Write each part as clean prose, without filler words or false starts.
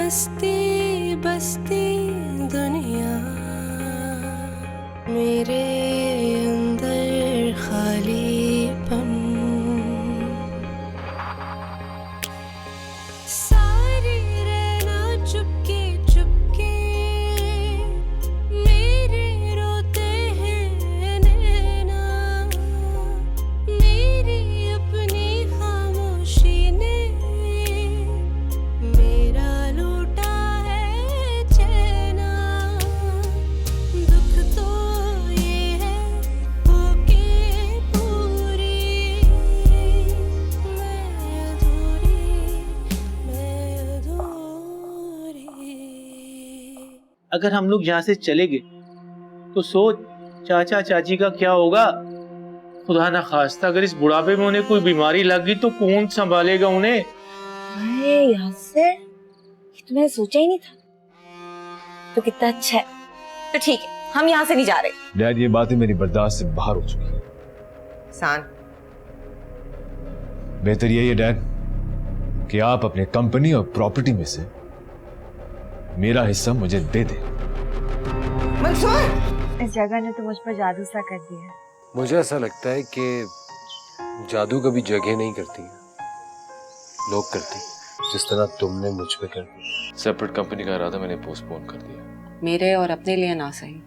बसती बसती दुनिया मेरे अंदर खालीपन, सारी रहना चुपके चुपके मेरे रोते हैं नैना, मेरी अपनी खामोशी ने मेरा लूटा है चैना। दुख तो ये है होके पूरी मैं अधूरी। अगर हम लोग यहाँ से चले गए तो सोच चाचा चाची का क्या होगा। खुदा ना खास्ता अगर इस बुढ़ापे में उन्हें कोई बीमारी लग गई तो कौन संभालेगा उन्हें। अरे यासर, ये तो मैंने सोचा ही नहीं था। तो कितना अच्छा है। तो ठीक है, हम यहाँ से नहीं जा रहे। डैड, ये बातें मेरी बर्दाश्त से बाहर हो चुकी है। सान, बेहतर यही है डैड कि आप अपने कंपनी और प्रॉपर्टी में से मेरा हिस्सा मुझे दे दें। मंसूर! इस जगह ने तो मुझ पर जादू सा कर दिया। मुझे ऐसा लगता है कि जादू कभी जगह नहीं करती, लोग करते हैं, जिस तरह तुमने मुझ पे कर दिया। सेपरेट कंपनी का इरादा मैंने पोस्टपोन कर दिया। मेरे और अपने लिए ना सही,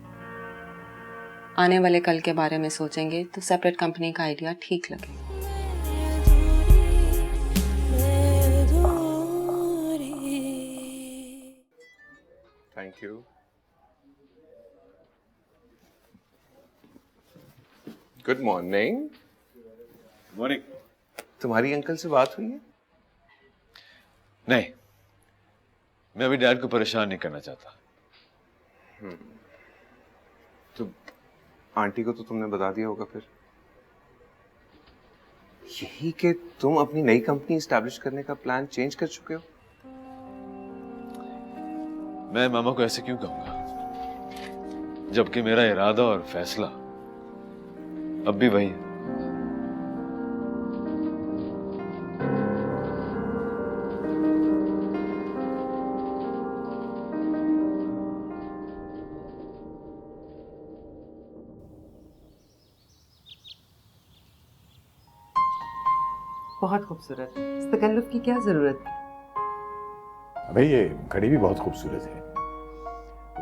आने वाले कल के बारे में सोचेंगे तो सेपरेट कंपनी का आइडिया ठीक लगे। Thank you. Good morning. Morning. तुम्हारी अंकल से बात हुई है? नहीं, मैं अभी डैड को परेशान नहीं करना चाहता। तो आंटी को तो तुमने बता दिया होगा फिर? यही कि तुम अपनी नई कंपनी एस्टैब्लिश करने का प्लान चेंज कर चुके हो? मैं मामा को ऐसे क्यों कहूंगा, जबकि मेरा इरादा और फैसला अब भी वही है। बहुत खूबसूरत। इस तकल्लुफ की क्या जरूरत थी? भाई ये घड़ी भी बहुत खूबसूरत है।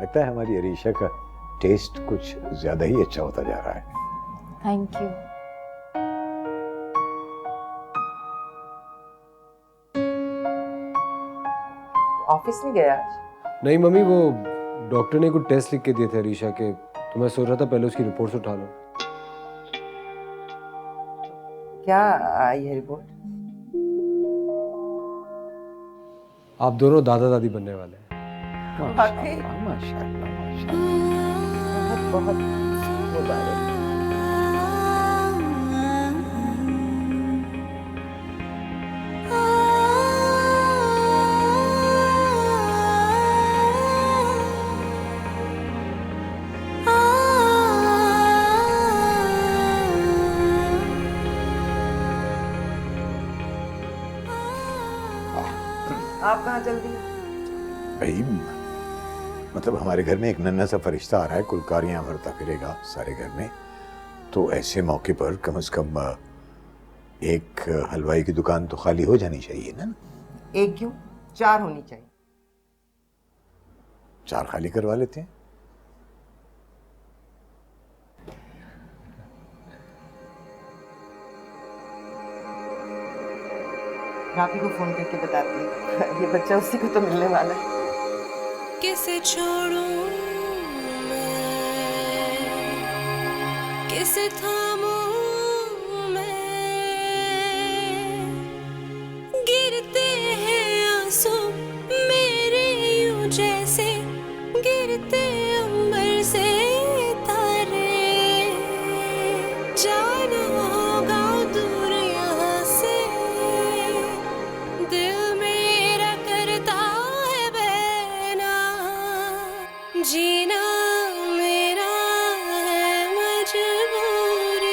लगता है हमारी अरीशा का टेस्ट कुछ ज्यादा ही अच्छा होता जा रहा है। Thank you. ऑफिस नहीं गया आज? नहीं मम्मी, वो डॉक्टर ने कुछ टेस्ट लिख के दिए थे अरीशा के, तो मैं सोच रहा था पहले उसकी रिपोर्ट्स उठा लो। क्या आई है रिपोर्ट? आप दोनों दादा दादी बनने वाले हैं। माशाल्लाह, माशाल्लाह, माशाल्लाह। बहुत मुबारक। आप कहाँ चल दी? भाई मतलब हमारे घर में एक नन्हा सा फरिश्ता आ रहा है, कुलकारियां भरता फिरेगा सारे घर में, तो ऐसे मौके पर कम से कम एक हलवाई की दुकान तो खाली हो जानी चाहिए ना। एक क्यों, 4 होनी चाहिए। 4 खाली करवा लेते हैं। राफी को फोन करके बताती हूँ। ये बच्चा उसी को तो मिलने वाला है। किसे छोड़ूं मैं, किसे थामूं मैं, गिरते हैं आंसू मेरे यूं जैसे गिरते अंबर से तारे। जाना होगा दूर यहाँ से, दिल मेरा करता है बहना, जीना मेरा है मजबूरी।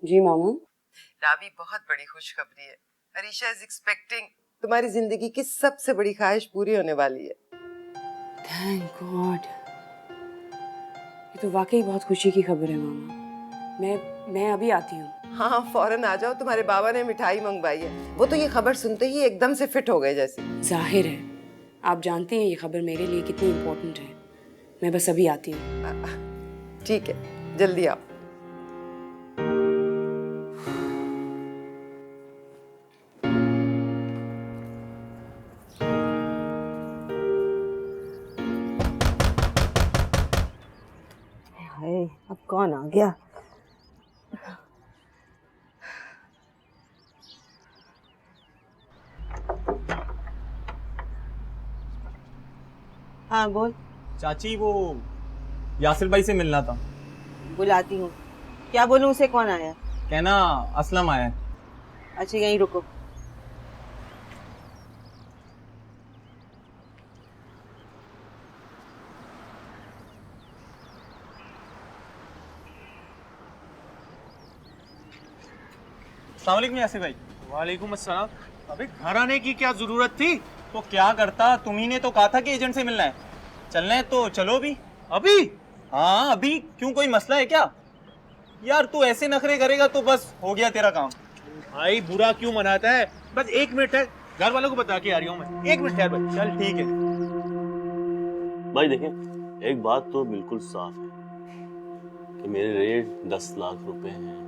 जी मामा। रावी बहुत बड़ी खुशखबरी है। Arisha is expecting. तुम्हारी जिंदगी की सबसे बड़ी ख्वाहिश पूरी होने वाली है। Thank God. ये तो वाकई बहुत खुशी की खबर है मामा। मैं अभी आती हूँ। हाँ फौरन आ जाओ, तुम्हारे बाबा ने मिठाई मंगवाई है। वो तो ये खबर सुनते ही एकदम से फिट हो गए जैसे। जाहिर है, आप जानती हैं ये खबर मेरे लिए कितनी इम्पोर्टेंट है। मैं बस अभी आती हूँ। ठीक है, जल्दी आओ। अब कौन आ गया? हाँ बोल। चाची वो यासिर भाई से मिलना था। बुलाती हूँ। क्या बोलूँ उसे? कौन आया? कहना असलम आया है। अच्छा यहीं रुको। अस्सलाम वालेकुम यासिर भाई। वालेकुम अस्सलाम। अबे घर आने की क्या जरूरत थी? तो क्या करता, तुम्ही ने तो कहा था कि एजेंट से मिलना है। चलना है तो चलो अभी। अभी? हाँ अभी। क्यों, कोई मसला है क्या? यार तू ऐसे नखरे करेगा तो बस हो गया तेरा काम। भाई बुरा क्यों मनाता है? बस 1 मिनट है, घर वालों को बता के आ रही हूँ मैं। 1 मिनट ठहर भाई। चल ठीक है। भाई देखें, एक बात तो बिल्कुल साफ है कि मेरे रेट 10 लाख रुपए हैं।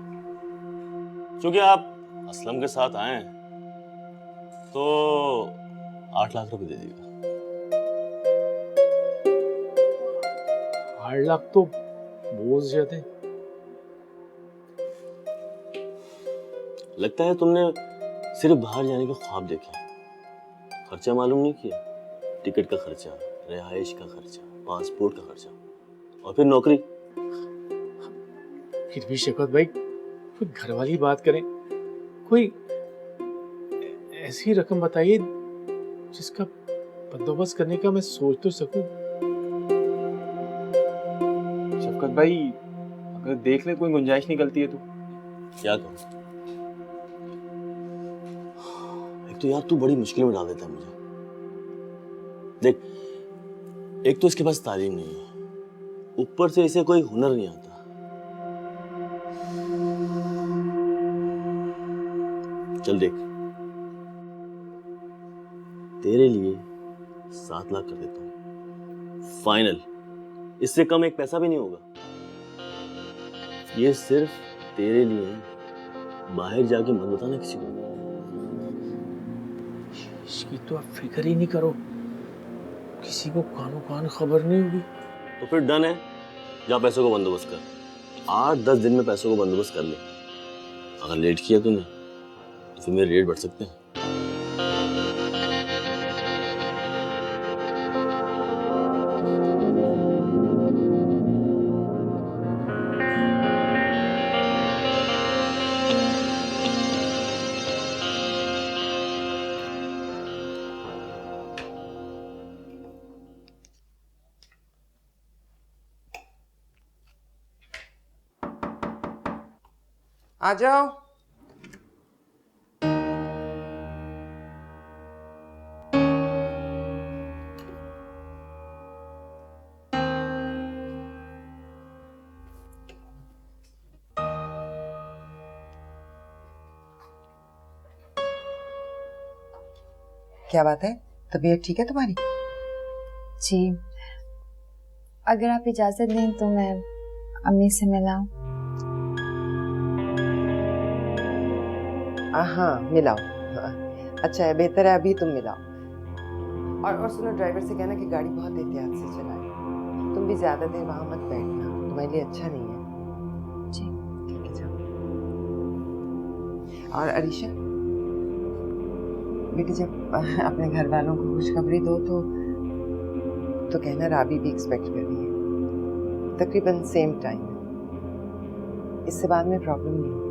क्योंकि आप असलम के साथ आए हैं तो 8 लाख रुपए दे दीजिएगा। 8 लाख तो बहुत ज्यादा है। लगता है तुमने सिर्फ बाहर जाने के ख्वाब देखे, खर्चा मालूम नहीं किया। टिकट का खर्चा, रिहाइश का खर्चा, पासपोर्ट का खर्चा और फिर नौकरी। फिर भी शफकत भाई, कोई घर वाली बात करें, कोई ऐसी रकम बताइए जिसका बंदोबस्त करने का मैं सोच तो सकूं। शफकत भाई, अगर देख ले कोई गुंजाइश निकलती है तो। क्या करूं? एक तो यार तू बड़ी मुश्किल में डाल देता है मुझे। देख, एक तो इसके पास तालीम नहीं है, ऊपर से इसे कोई हुनर नहीं आता। चल देख, तेरे लिए 7 लाख कर देता हूं फाइनल। इससे कम एक पैसा भी नहीं होगा। ये सिर्फ तेरे लिए है, बाहर जाके मत बताना किसी को। इसकी तो आप फिक्र ही नहीं करो, किसी को कानो कान खबर नहीं होगी। तो फिर डन है, जा पैसों को बंदोबस्त कर। 8-10 दिन में पैसों को बंदोबस्त कर ले। अगर लेट किया तूने तो फिर मेरे रेट बढ़ सकते हैं। आ जाओ। क्या बात है? तबीयत ठीक है तुम्हारी? जी, अगर आप इजाजत दें तो मैं अम्मी से मिलाऊं। हाँ मिलाओ। हाँ, अच्छा है, बेहतर है अभी तुम मिलाओ। और सुनो, ड्राइवर से कहना कि गाड़ी बहुत एहतियात से चलाए। तुम भी ज्यादा देर वहां मत बैठना, तुम्हारे लिए अच्छा नहीं है। जी ठीक है, जाओ। और अरीशा बेटी, जब अपने घर वालों को खुशखबरी दो तो कहना राबी भी एक्सपेक्ट कर रही है, तकरीबन सेम टाइम। इससे बाद में प्रॉब्लम नहीं होगी।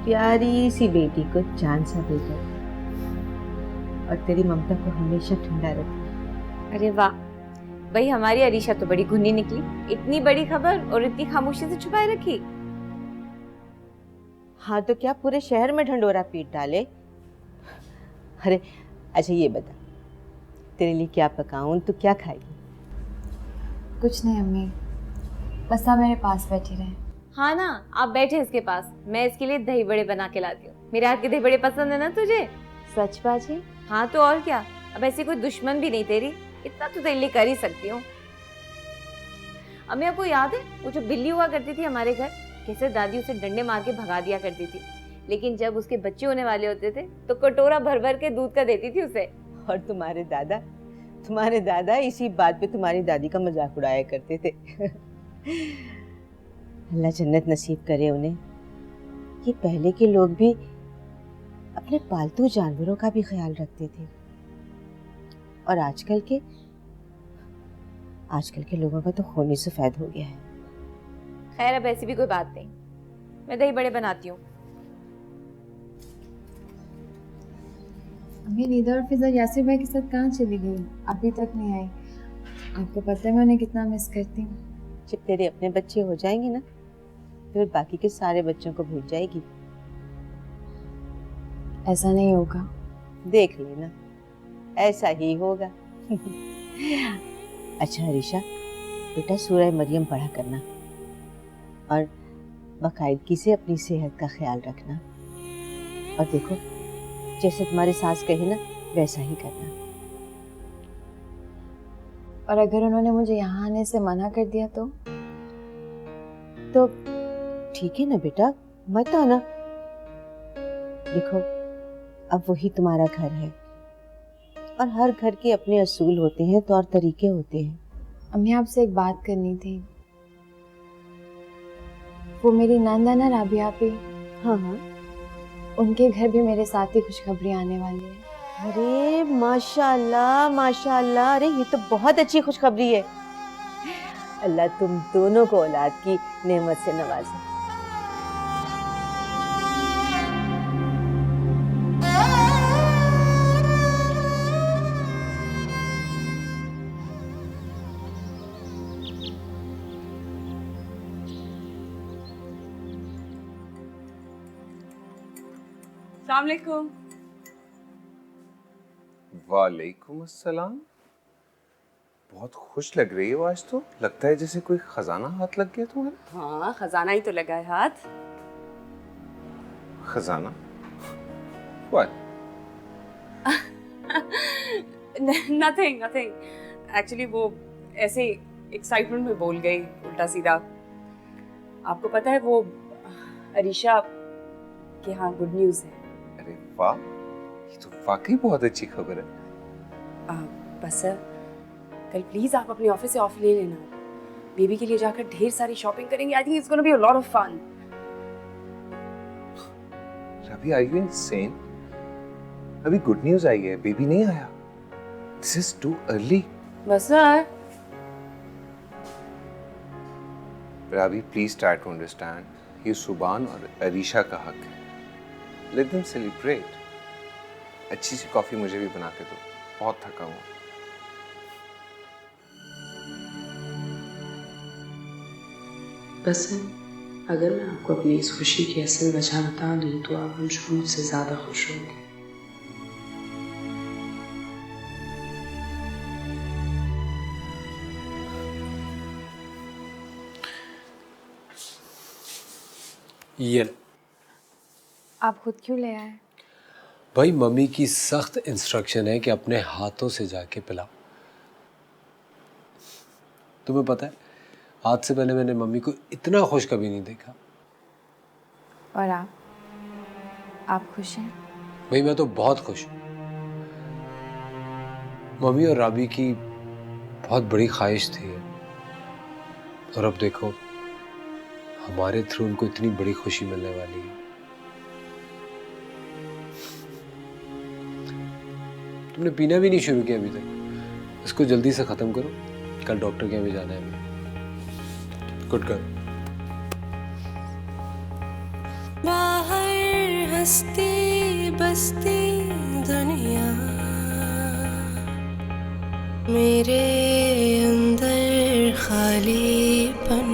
प्यारी सी बेटी को चांद सा देकर और तेरी ममता को हमेशा ठंडा रखे। अरे वाह भाई, हमारी अरीशा तो बड़ी घुन्नी निकली। इतनी बड़ी खबर और इतनी खामोशी से छुपाए रखी। हाँ तो क्या पूरे शहर में ढंडोरा पीट डाले। अरे अच्छा ये बता, तेरे लिए क्या पकाऊं, तू क्या खाएगी? कुछ नहीं अम्मी, बस आप मेरे पास बैठी रहे। हाँ ना, आप बैठे इसके पास, मैं इसके लिए दही बड़े बना के लाती हूँ। मेरे हाथ के दही बड़े पसंद है ना तुझे? सच बाजी? हाँ तो और क्या, अब ऐसी कोई दुश्मन भी नहीं तेरी, इतना तो तेरे लिए कर ही सकती हूँ। अम्मी आपको याद है वो जो बिल्ली हुआ करती थी हमारे घर, कैसे दादी उसे डंडे मार के भगा दिया करती थी, लेकिन जब उसके बच्चे होने वाले होते थे तो कटोरा भर भर के दूध का देती थी उसे। और तुम्हारे दादा इसी बात पे तुम्हारी दादी का मजाक उड़ाया करते थे। अल्लाह जन्नत नसीब करे उन्हें। ये पहले के लोग भी अपने पालतू जानवरों का भी ख्याल रखते थे, और आजकल के लोगों का तो खून ही सफेद हो गया है। खैर अब ऐसी भी कोई बात नहीं, मैं दही बड़े बनाती हूँ। अम्मी निदा और फिजा यासिर भाई के साथ कहाँ चली गई, अभी तक नहीं आई। आपको पता है मैं उन्हें कितना मिस करती हूँ। जब तेरे अपने बच्चे हो जाएंगे ना, फिर बाकी के सारे बच्चों को भूल जाएगी। ऐसा नहीं होगा। देख लेना, ऐसा ही होगा। अच्छा अरीशा, बेटा सूरह मरियम पढ़ा करना और बाकायदगी से अपनी सेहत का ख्याल रखना। और देखो, जैसे तुम्हारी सास कहे ना वैसा ही करना। और अगर उन्होंने मुझे यहाँ आने से मना कर दिया तो ठीक है ना बेटा, मत आना। देखो अब वही तुम्हारा घर है, और हर घर के अपने असूल होते हैं, तौर तरीके होते हैं। अम्मी आपसे एक बात करनी थी। वो मेरी नंद है ना राबिया पे, हाँ, उनके घर भी मेरे साथ ही खुशखबरी आने वाली है। अरे माशाल्लाह माशाल्लाह, अरे ये तो बहुत अच्छी खुशखबरी है। अल्लाह तुम दोनों को औलाद की नेमत से नवाजे। अस्सलामुअलैकुम। वालेकुम अस्सलाम। बहुत खुश लग रही हो आज तो, लगता है जैसे कोई खजाना हाथ लग गया तुम्हारे। हाँ खजाना ही तो लगा है हाथ। खजाना? What? नथिंग नथिंग, एक्चुअली वो ऐसे एक्साइटमेंट में बोल गई उल्टा सीधा। आपको पता है वो अरीशा के यहाँ गुड न्यूज़ है। अरे वाह, ये तो वाकई बहुत अच्छी खबर है। बस कल प्लीज आप अपने ऑफिस से ऑफ ले लेना, बेबी के लिए जाकर ढेर सारी शॉपिंग करेंगे। I think it's gonna be a lot of fun. Ravi, are you insane? अभी गुड न्यूज़ आई है, बेबी नहीं आया। This is too early. बस Ravi, please try to understand, ये सुबान और अरीशा का हक है। Let them celebrate. अच्छी सी कॉफी मुझे भी बना के दो, बहुत थका हूँ। बस अगर मैं आपको अपनी इस खुशी की असल वजह बता दूं तो आप मुझसे ज्यादा खुश होंगे। ये आप खुद क्यों ले आए? भाई, मम्मी की सख्त इंस्ट्रक्शन है कि अपने हाथों से जाके पिलाओ। तुम्हें पता है, आज से पहले मैंने मम्मी को इतना खुश कभी नहीं देखा। और आप खुश हैं? भाई मैं तो बहुत खुश हूँ। मम्मी और राबी की बहुत बड़ी ख्वाहिश थी, और अब देखो हमारे थ्रू उनको इतनी बड़ी खुशी मिलने वाली है। तुमने पीना भी नहीं शुरू किया अभी तक, इसको जल्दी से खत्म करो, कल डॉक्टर के यहाँ भी जाना है हमें। Good girl. बाहर बसती बसती दुनिया मेरे अंदर खालीपन।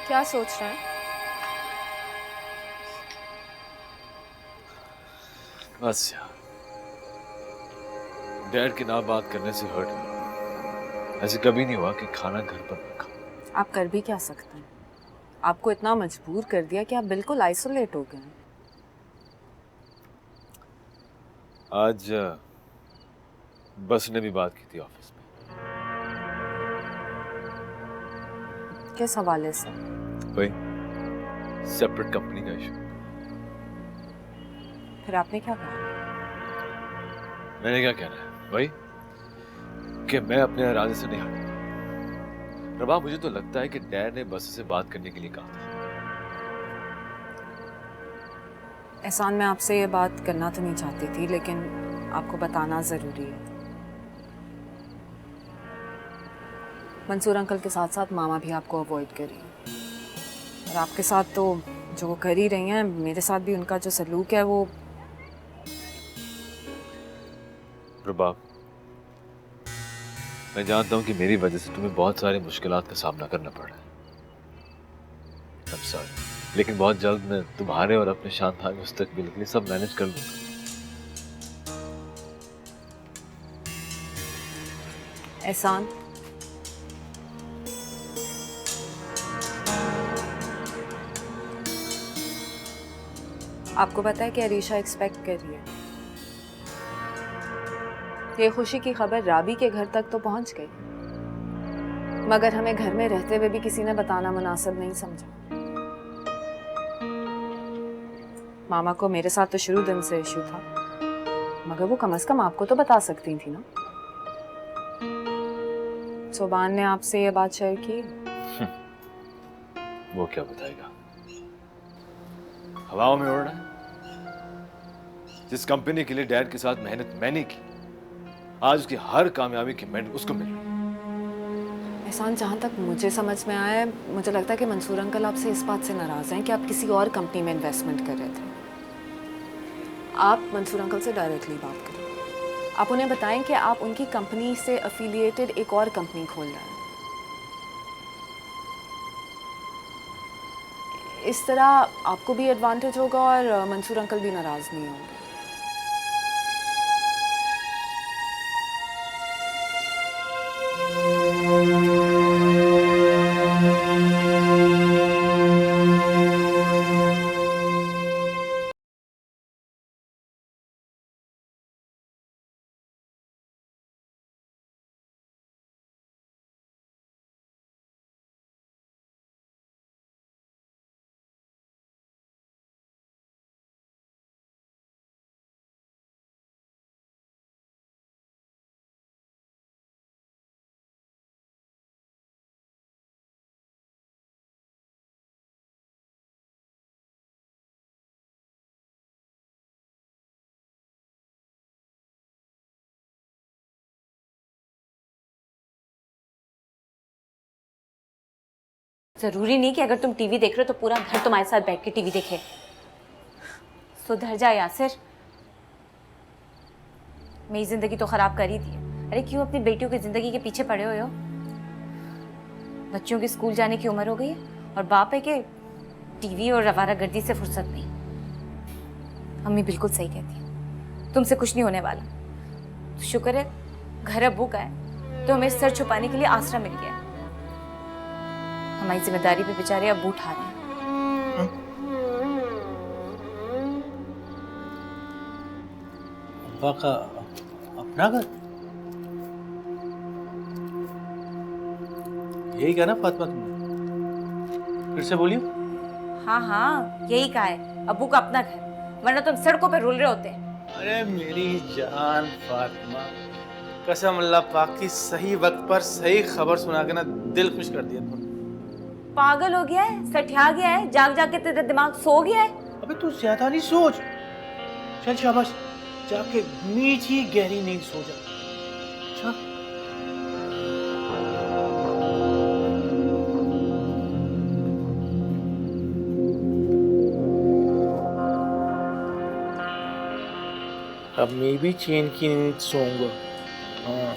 क्या सोच रहा है? बस यार, डैड के ना बात करने से हर्ट हुआ। ऐसे कभी नहीं हुआ कि खाना घर पर रखा। आप कर भी क्या सकते हैं? आपको इतना मजबूर कर दिया कि आप बिल्कुल आइसोलेट हो गए हैं। आज बस ने भी बात की थी ऑफिस में। किस हवाले से? वही सेपरेट कंपनी का इशू। फिर आपने क्या कहा? मैंने क्या कहना है वही कि मैं अपने इरादे से नहीं हटूंगा। रबा, मुझे तो लगता है कि डैड ने बस से बात करने के लिए कहा था। एहसान, मैं आपसे ये बात करना तो नहीं चाहती थी, लेकिन आपको बताना ज़रूरी है। मंसूर अंकल के साथ साथ मामा भी आपको अवॉइड कर रही हैं। और आपके साथ तो जो वो कर ही रही हैं, मेरे साथ भी उनका जो सलूक है वो। रबा, मैं जानता हूँ कि मेरी वजह से तुम्हें बहुत सारी मुश्किलात का सामना करना पड़ा है। I'm sorry, लेकिन बहुत जल्द मैं तुम्हारे और अपने शानदार मुस्तकबिल के लिए सब मैनेज कर लूंगा। एहसान, आपको पता है कि अरीशा एक्सपेक्ट कर रही है। ये खुशी की खबर राबी के घर तक तो पहुंच गई, मगर हमें घर में रहते हुए भी किसी ने बताना मुनासिब नहीं समझा। मामा को मेरे साथ तो शुरू दिन से इशू था, मगर वो कम से कम आपको तो बता सकती थी ना। सुबान ने आपसे ये बात शेयर की? वो क्या बताएगा, हवाओं में उड़ रहा है। जिस कंपनी के लिए डैड के साथ मेहनत मैंने की, आज उसकी हर कामयाबी की मेडल उसको मिल रही। एहसान, जहाँ तक मुझे समझ में आया है, मुझे लगता है कि मंसूर अंकल आपसे इस बात से नाराज हैं कि आप किसी और कंपनी में इन्वेस्टमेंट कर रहे थे। आप मंसूर अंकल से डायरेक्टली बात करें। आप उन्हें बताएं कि आप उनकी कंपनी से एफिलिएटेड एक और कंपनी खोल रहे हैं। इस तरह आपको भी एडवांटेज होगा और मंसूर अंकल भी नाराज नहीं होंगे। जरूरी नहीं कि अगर तुम टीवी देख रहे हो तो पूरा घर तुम्हारे साथ बैठ के टीवी देखे। सुधर जा यासिर, मेरी जिंदगी तो खराब कर ही दी है। अरे क्यों अपनी बेटियों की जिंदगी के पीछे पड़े हुए हो? बच्चों की स्कूल जाने की उम्र हो गई है और बाप है कि टीवी और रवारागर्दी से फुर्सत नहीं। अम्मी बिल्कुल सही कहती है, तुमसे कुछ नहीं होने वाला। तो शुक्र है घर अब्बू का है तो हमें सर छुपाने के लिए आसरा मिल गया। हमारी जिम्मेदारी पे बेचारे अब्बू उठा रहे हैं। अब्बा का अपना घर? यही कहा ना फातिमा तुमने? फिर से बोलियो। हाँ हाँ यही कहा है, अब्बू का अपना घर, वरना तुम सड़कों पे रुल रहे होते हैं। अरे मेरी जान फातिमा, कसम अल्लाह पाक की, सही वक्त पर सही खबर सुना के ना दिल खुश कर दिया तुमने। पागल हो गया है, सठिया गया है, जाग जाग के तेरा दिमाग सो गया है। अबे तू ज्यादा नहीं सोच, चल शाबाश, जाके मीठी गहरी नींद सो जा। अच्छा अब मैं भी चैन की नींद सोऊंगा। हाँ।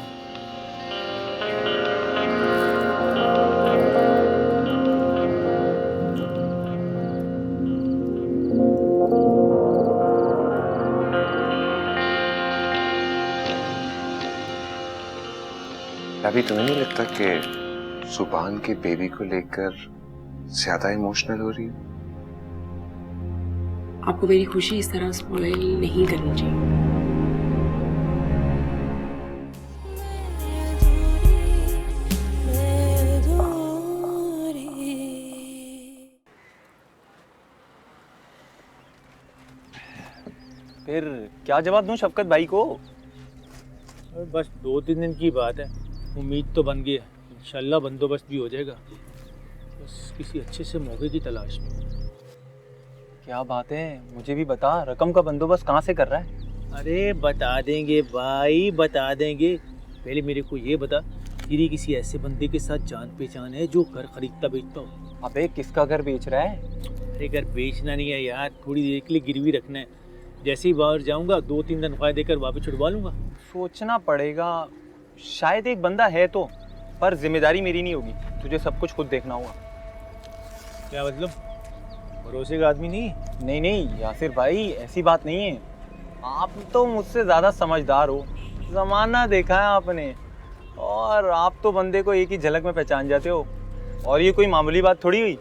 अभी तुम्हें नहीं लगता कि सुभान के बेबी को लेकर ज्यादा इमोशनल हो रही है? आपको मेरी खुशी इस तरह स्पॉइल नहीं करनी चाहिए। फिर क्या जवाब दूं शफकत भाई को? बस 2-3 दिन की बात है, उम्मीद तो बन गई है, इंशाल्लाह बंदोबस्त भी हो जाएगा। बस किसी अच्छे से मौके की तलाश में। क्या बात है, मुझे भी बता, रकम का बंदोबस्त कहाँ से कर रहा है? अरे बता देंगे भाई, बता देंगे। पहले मेरे को ये बता, तेरी किसी ऐसे बंदे के साथ जान पहचान है जो घर खरीदता बेचता हो? अबे किसका घर बेच रहा है? अरे घर बेचना नहीं है यार, थोड़ी देर के लिए गिरवी रखना है। जैसे ही बाहर जाऊंगा 2-3 तनख्वाह देकर वापस छुड़वा लूंगा। सोचना पड़ेगा, शायद एक बंदा है तो, पर जिम्मेदारी मेरी नहीं होगी, तुझे सब कुछ खुद देखना होगा। क्या मतलब, भरोसे का आदमी नहीं? नहीं नहीं यासिर भाई, ऐसी बात नहीं है। आप तो मुझसे ज़्यादा समझदार हो, ज़माना देखा है आपने, और आप तो बंदे को एक ही झलक में पहचान जाते हो, और ये कोई मामूली बात थोड़ी हुई।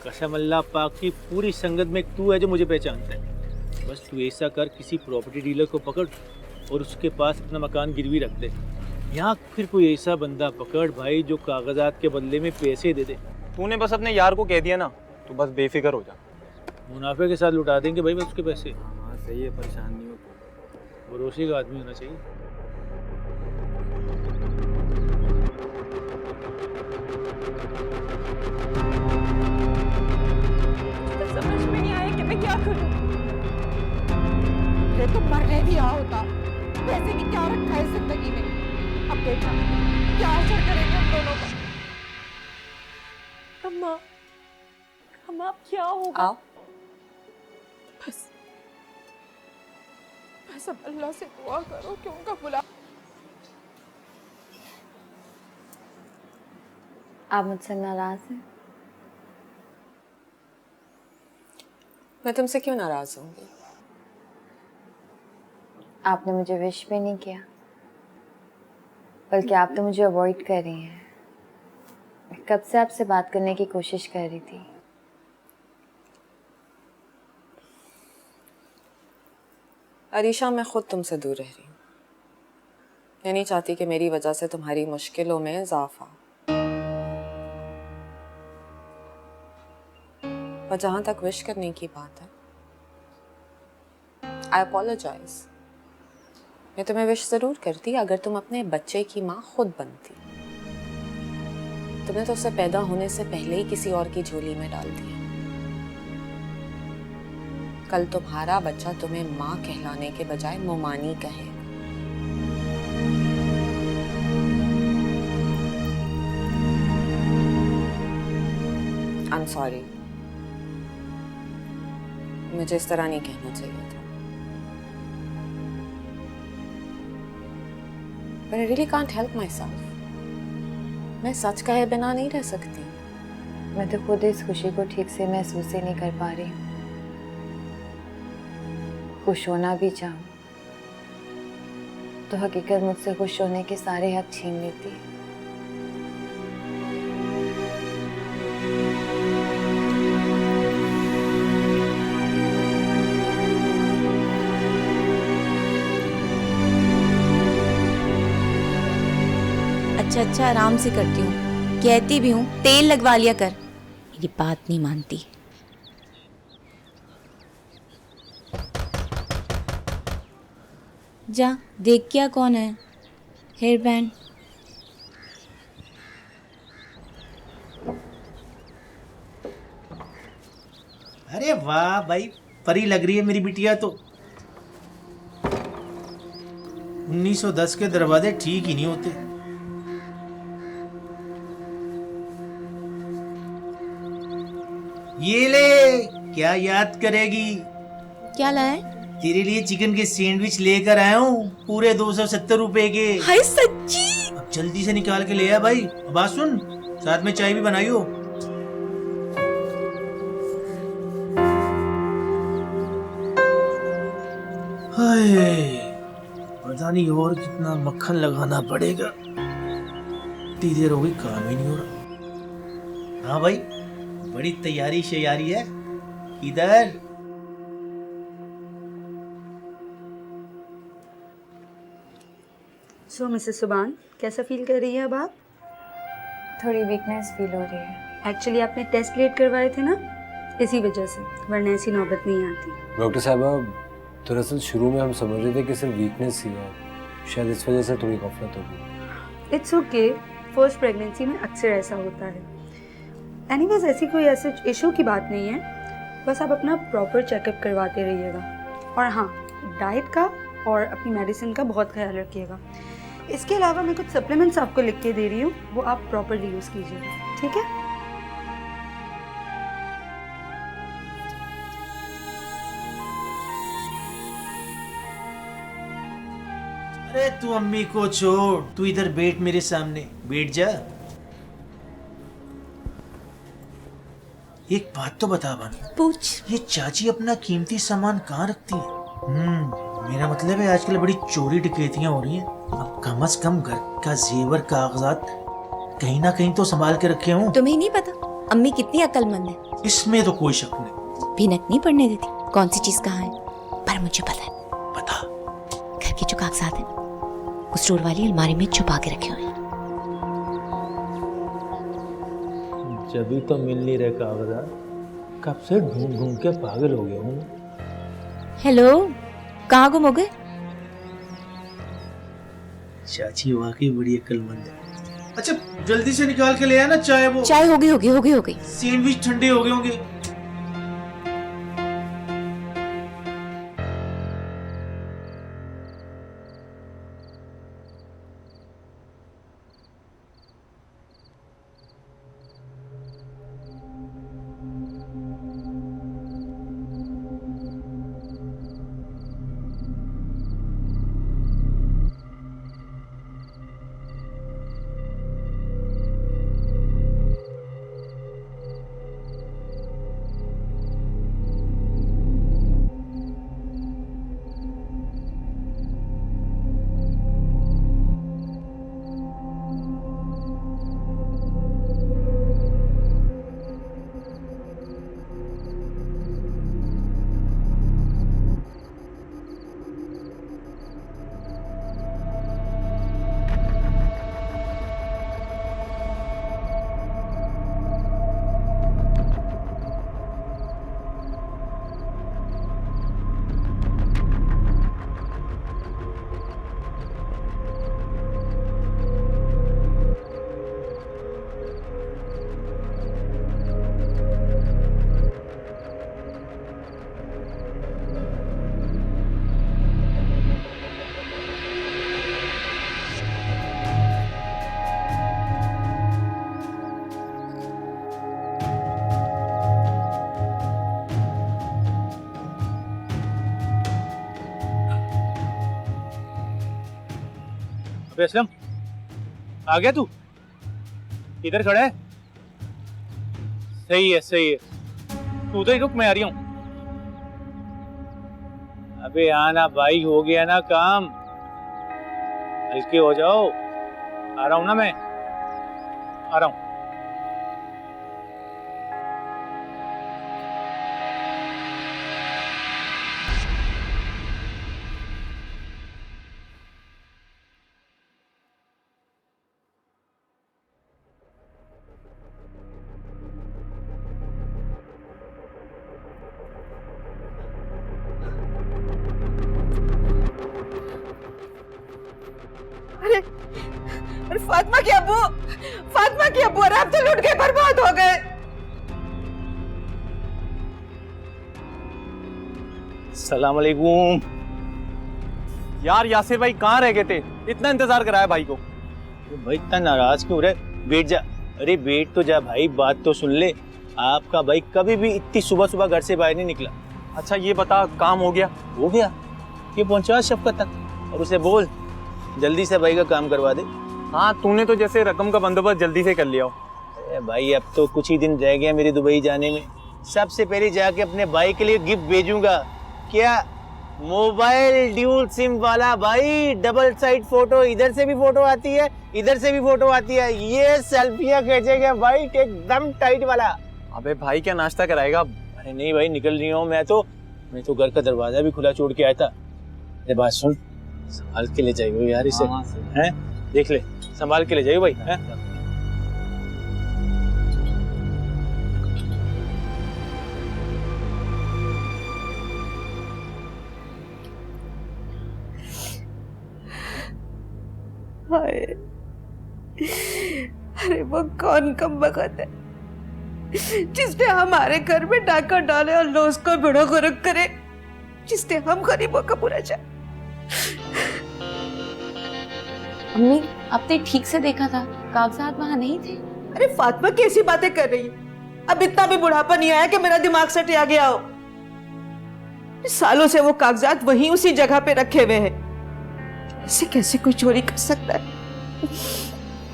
कसम अल्लाह पाक की, पूरी संगत में तू है जो मुझे पहचानता है। बस तू ऐसा कर, किसी प्रॉपर्टी डीलर को पकड़ और उसके पास अपना मकान गिरवी रख दे, यहाँ फिर कोई ऐसा बंदा पकड़ भाई जो कागजात के बदले में पैसे दे दे। तूने बस अपने यार को कह दिया ना, तो बस बेफिक्र हो जा। मुनाफे के साथ लुटा देंगे भाई बस उसके पैसे। हाँ सही है, परेशान नहीं हो। भरोसे का आदमी होना चाहिए। समझ में नहीं आया कि मैं क्या करूं। ये तो मरने भी आ होता, वैसे भी क्या रखा है जिंदगी में। अब देखना क्या असर करेगा हम दोनों पर। अम्मा, अम्मा अब क्या होगा? बस बस अब अल्लाह से दुआ करो कि उनका बुला। आप मुझसे नाराज हैं? मैं तुमसे क्यों नाराज होंगी? आपने मुझे विश भी नहीं किया, बल्कि आप तो मुझे अवॉइड कर रही हैं। मैं कब से आपसे बात करने की कोशिश कर रही थी। अरीशा, मैं खुद तुमसे दूर रह रही हूँ। मैं नहीं चाहती कि मेरी वजह से तुम्हारी मुश्किलों में इजाफा। और जहां तक विश करने की बात है, आई अपोलोजाइज। मैं तुम्हें विश जरूर करती अगर तुम अपने बच्चे की माँ खुद बनती। तुमने तो उसे पैदा होने से पहले ही किसी और की झोली में डाल दिया। कल तुम्हारा बच्चा तुम्हें माँ कहलाने के बजाय मोमानी कहे। आई एम सॉरी, मुझे इस तरह नहीं कहना चाहिए था। But I really can't help myself. मैं सच कहे बिना नहीं रह सकती। मैं तो खुद इस खुशी को ठीक से महसूस ही नहीं कर पा रही। खुश होना भी चाहूं तो हकीकत मुझसे खुश होने के सारे हक छीन लेती है। अच्छा आराम से करती हूँ, कहती भी हूँ तेल लगवा लिया कर, मेरी बात नहीं मानती। जा देख क्या कौन है। Hair band. अरे वाह भाई, परी लग रही है मेरी बिटिया तो। 1910 के दरवाजे ठीक ही नहीं होते। ये ले, क्या याद करेगी? क्या लाए? तेरे लिए चिकन के सैंडविच लेकर आया हूँ, पूरे 270 रुपए के। हाय सच्ची? अब जल्दी से निकाल के ले आ भाई। बात सुन, साथ में चाय भी बनाइयो। हाय, पता नहीं और कितना मक्खन लगाना पड़ेगा, इतनी देर हो गई काम ही नहीं हो रहा। हाँ भाई, बड़ी तैयारी शैयारी है इधर। सो मिसेस सुबान, कैसा फील कर रही है अब आप? थोड़ी वीकनेस फील हो रही है। एक्चुअली आपने टेस्ट लेट करवाए थे ना, इसी वजह से, वरना ऐसी नौबत नहीं आती। डॉक्टर साहबा, दरअसल शुरू में हम समझ रहे थे कि सिर्फ वीकनेस ही है, शायद इस वजह से थोड़ी गफलत होगी। इट्स ओके, फर्स्ट प्रेगनेंसी में अक्सर ऐसा होता है। एनीवेज ऐसी कोई ऐसे इशू की बात नहीं है, बस आप अपना प्रॉपर चेकअप करवाते रहिएगा। और हाँ, डाइट का और अपनी मेडिसिन का बहुत ख्याल रखिएगा। इसके अलावा मैं कुछ सप्लीमेंट्स आपको लिख के दे रही हूँ, वो आप प्रॉपरली यूज़ कीजिएगा, ठीक है? अरे तू अम्मी को छोड़, तू इधर बैठ, मेरे सामने बैठ जा। एक बात तो बता बानी, पूछ। ये चाची अपना कीमती सामान कहाँ रखती है? मेरा मतलब है आजकल बड़ी चोरी डकैतियां हो रही हैं। अब कम से कम घर का जेवर कागजात कहीं ना कहीं तो संभाल के रखे हों। तुम्हें नहीं पता अम्मी कितनी अक्लमंद है? इसमें तो कोई शक नहीं। भीनक नहीं पड़ने देती कौन सी चीज कहाँ है, पर मुझे पता है। बता। घर के जो कागजात हैं उस स्टोर वाली अलमारी में छुपा के रखे हुए हैं। जब भी तो मिल नहीं रहे कागजात, कब से ढूंढ ढूंढ के पागल हो गया हूँ। हेलो, कहाँ गुम हो गए? चाची वाकई बड़ी अक्लमंद है। अच्छा जल्दी से निकाल के ले आना चाय। वो चाय हो गई। सैंडविच ठंडे हो गए होंगे। अबे असलम, आ गया तू? इधर खड़ा है? सही है तू उधर ही रुक, मैं आ रही हूँ। अबे आना भाई, हो गया ना काम, हल्के हो जाओ। आ रहा हूँ ना, मैं आ रहा हूँ। अरे फातिमा की अब्बू, अरे आप तो लुट गए, बर्बाद हो गए। सलाम अलैकुम। यार यासिर भाई कहाँ रह गए थे? इतना इंतजार कराया भाई को। तो भाई इतना नाराज क्यों रहे? बैठ जा। अरे बैठ तो जा भाई, बात तो सुन ले। आपका भाई कभी भी इतनी सुबह सुबह घर से बाहर नहीं निकला। अच्छा ये बता, काम हो गया? हो गया, ये पहुंचा शफकत तक और उसे बोल जल्दी से भाई का काम करवा दे। हाँ, तूने तो जैसे रकम का बंदोबस्त जल्दी से कर लिया हो। अरे भाई अब तो कुछ ही दिन रह गए मेरे दुबई जाने में। सबसे पहले जाके अपने भाई के लिए गिफ्ट भेजूंगा। क्या? मोबाइल ड्यूल सिम वाला भाई, डबल साइड फोटो, इधर से भी फोटो आती है इधर से भी फोटो आती है। ये सेल्फियां खींचेगा भाई एकदम टाइट वाला। अबे भाई क्या नाश्ता कराएगा? अरे नहीं भाई, निकल रही हूँ मैं तो घर का दरवाजा भी खुला छोड़ के आया था। अरे बात सुन, संभाल के ले जाइए यार इसे, हैं? देख ले, संभाल के ले जाइए भाई, हैं? हाय, अरे वो कौन कमबख्त है जिसने हमारे घर में डाका डाले और लोग उसको बड़ा गरक करे, जिसने हम गरीबों का बुरा चाहे। अम्मी, आपने ठीक से देखा था, कागजात वहाँ नहीं थे। अरे फातिमा कैसी बातें कर रही है? अब इतना भी बुढ़ापा नहीं आया कि मेरा दिमाग सटिया गया हो। सालों से वो कागजात वहीं उसी जगह पे रखे हुए हैं। ऐसे कैसे कोई चोरी कर सकता है?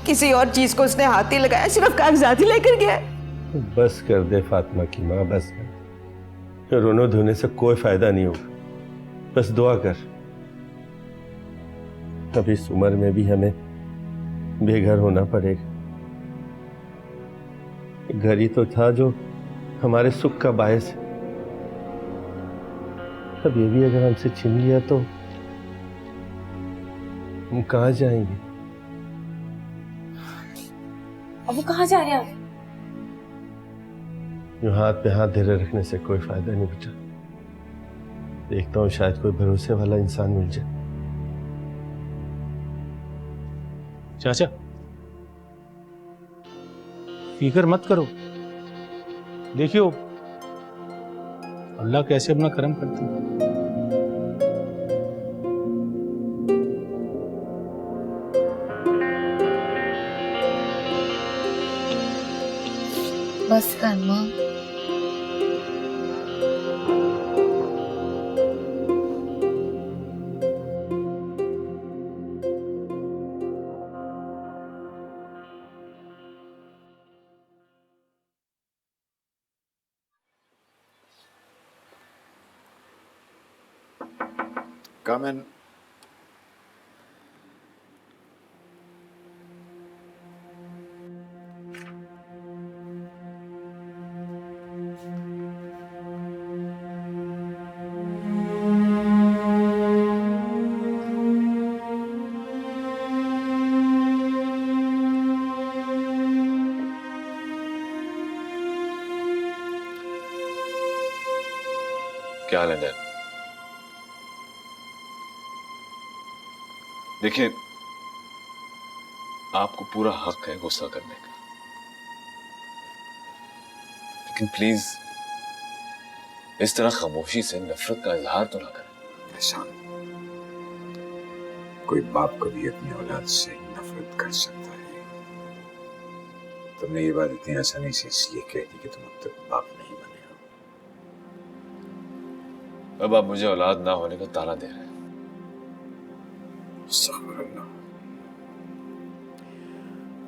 किसी और चीज को उसने हाथ ही लगाया, सिर्फ कागजात ही लेकर गया है। बस कर दे फातिमा की माँ, बस कर। रोने धोने से कोई फायदा नहीं होगा, बस दुआ कर। अभी इस उम्र में भी हमें बेघर होना पड़ेगा। घर ही तो था जो हमारे सुख का बायस है। अब ये भी अगर हमसे छीन लिया तो हम कहाँ जाएंगे? अब वो कहाँ जा रहे हैं? यूं हाथ पे हाथ धरे रखने से कोई फायदा नहीं बेटा। देखता हूँ शायद कोई भरोसे वाला इंसान मिल जाए। चाचा फिक्र मत करो, देखियो अल्लाह कैसे अपना करम करती है। बस कर माँ। Come in. क्या हाल है डैड? देखिए, आपको पूरा हक है गुस्सा करने का, लेकिन प्लीज इस तरह खामोशी से नफरत का इजहार तो ना करें। एहसान, कोई बाप कभी अपनी औलाद से नफरत कर सकता है? तुमने ये बात इतनी आसानी से इसलिए कह दी कि तुम अब तक बाप नहीं बने हो। अब आप मुझे औलाद ना होने का ताना दे रहे हैं।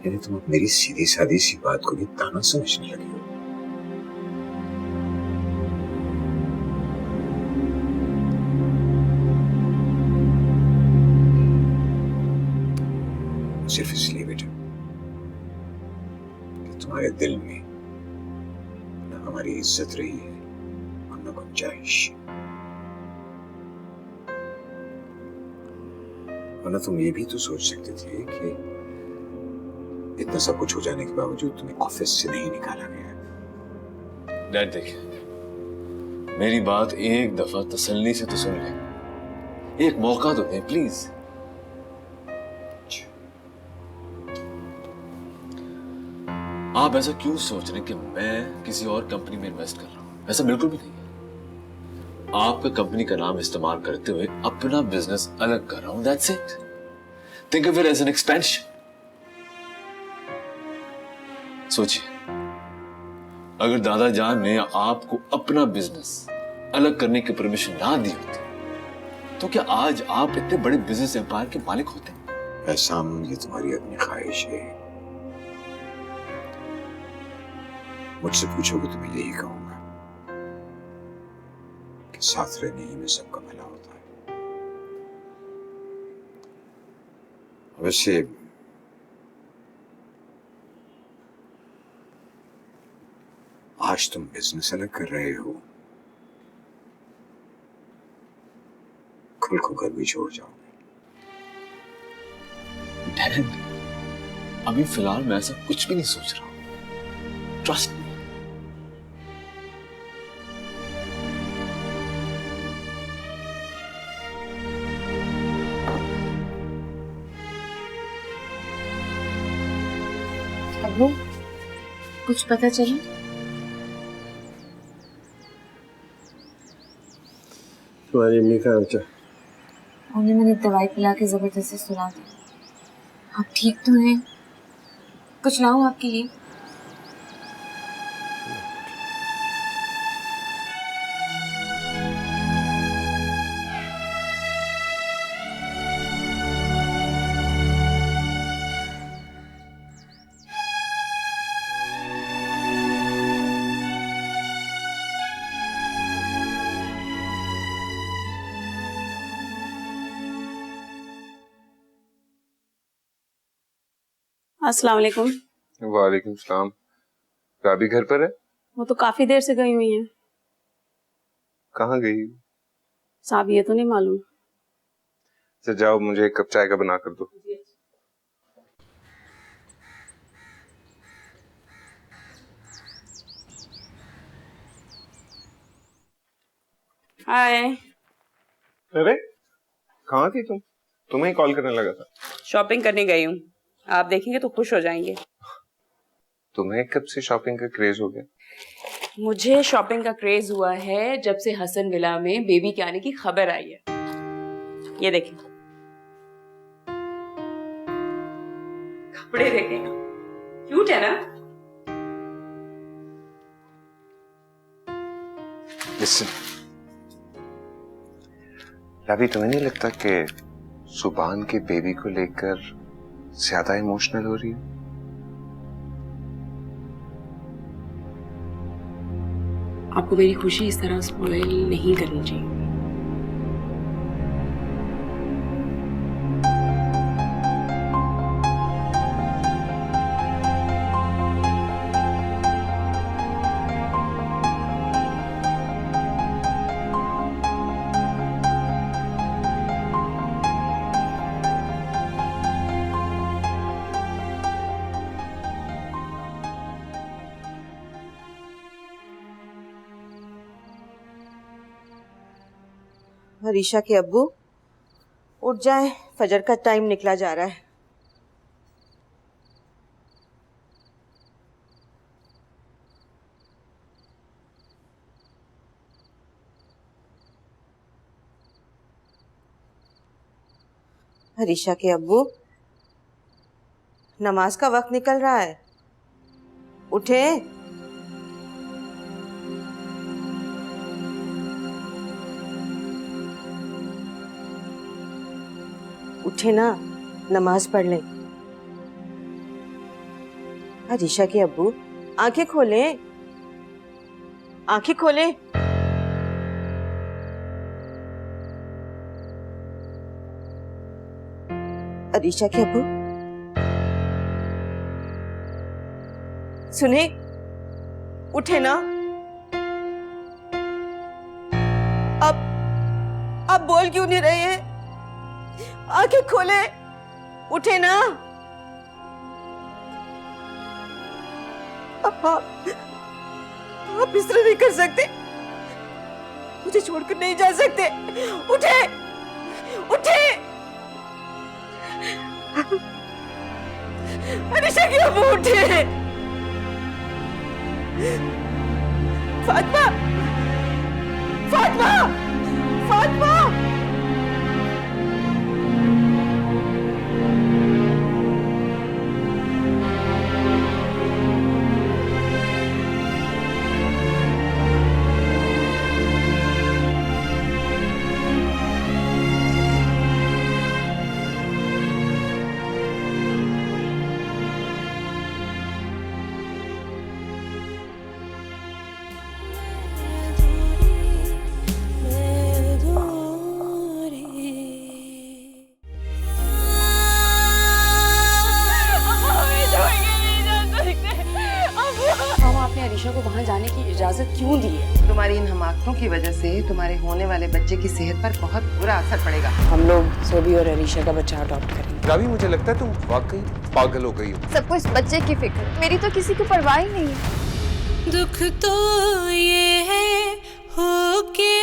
यानी तुम अब मेरी सीधी सादी सी बात को भी ताना समझने लगी हो। सिर्फ इसलिए बेटा कि तुम्हारे दिल में न हमारी इज्जत रही है और न गुंजाइश। वरना तुम ये भी तो सोच सकते थे कि इतना सब कुछ हो जाने के बावजूद तुम्हें ऑफिस से नहीं निकाला गया। डैड देखिए, मेरी बात एक दफा तसल्ली से तो सुन लें, एक मौका तो दें प्लीज। आप ऐसा क्यों सोच रहे हैं कि मैं किसी और कंपनी में इन्वेस्ट कर रहा हूं? ऐसा बिल्कुल भी नहीं है। आपका कंपनी का नाम इस्तेमाल करते हुए अपना बिजनेस अलग कर रहा हूं, that's it. Think of it as an expansion. सोचिए, अगर दादा जान ने आपको अपना बिजनेस अलग करने की परमिशन ना दी होती तो क्या आज आप इतने बड़े बिजनेस एम्पायर के मालिक होते? ऐसा ये तुम्हारी अपनी ख्वाहिश है। मुझसे पूछोगे तो मैं यही कहूंगा कि साथ रहने ही में सबका भला होता है। वैसे आज तुम बिजनेस अलग कर रहे हो, कल को घर भी छोड़ जाओगे। डैड, अभी फिलहाल मैं ऐसा कुछ भी नहीं सोच रहा हूं। Trust me. अबू, कुछ पता चला? तुम्हारी अम्मी का हाल चाल? उन्हें मैंने दवाई पिला के जबरदस्ती सुला दी। आप ठीक तो हैं? कुछ लाऊं आपके लिए? अस्सलाम वालेकुम। वालेकुम सलाम। भाभी घर पर है? वो तो काफी देर से गई हुई हैं। कहाँ गई? साहब ये तो नहीं मालूम। तो जाओ, मुझे एक कप चाय का बना कर दो। हाय। अरे कहाँ थी तुम? तुम्हें ही कॉल करने लगा था। शॉपिंग करने गई हूँ, आप देखेंगे तो खुश हो जाएंगे। तुम्हें कब से शॉपिंग का क्रेज हो गया? मुझे शॉपिंग का क्रेज हुआ है जब से हसन विला में बेबी के आने की खबर आई है। ये देखें, कपड़े देखें, क्यूट है ना? Listen, अभी तुम्हें नहीं लगता कि सुभान के बेबी को लेकर ज्यादा इमोशनल हो रही है? आपको मेरी खुशी इस तरह स्पॉइल नहीं करनी चाहिए। हरीशा के अब्बू उठ जाए, फजर का टाइम निकला जा रहा है। हरीशा के अब्बू, नमाज का वक्त निकल रहा है, उठे। उठे ना, नमाज पढ़ लें। हरीशा के अब्बू, आंखें खोले, आंखें खोले। हरीशा के अब्बू सुने, उठे ना। अब बोल क्यों नहीं रहे हैं? आंखें खोले, उठे ना। आप इस तरह नहीं कर सकते, मुझे छोड़कर नहीं जा सकते। उठे, उठे। हरीशा की अब्बू उठे। फातिमा, फातिमा, फातिमा। इजाजत क्यों दी है? तुम्हारी इन हमाकतों की वजह से तुम्हारे होने वाले बच्चे की सेहत पर बहुत बुरा असर पड़ेगा। हम लोग सोबी और अरीशा का बच्चा अडॉप्ट करेंगे। रावी, मुझे लगता है तुम वाकई पागल हो गई हो। सबको इस बच्चे की फिक्र, मेरी तो किसी को परवाह ही नहीं है। दुख तो ये है हो के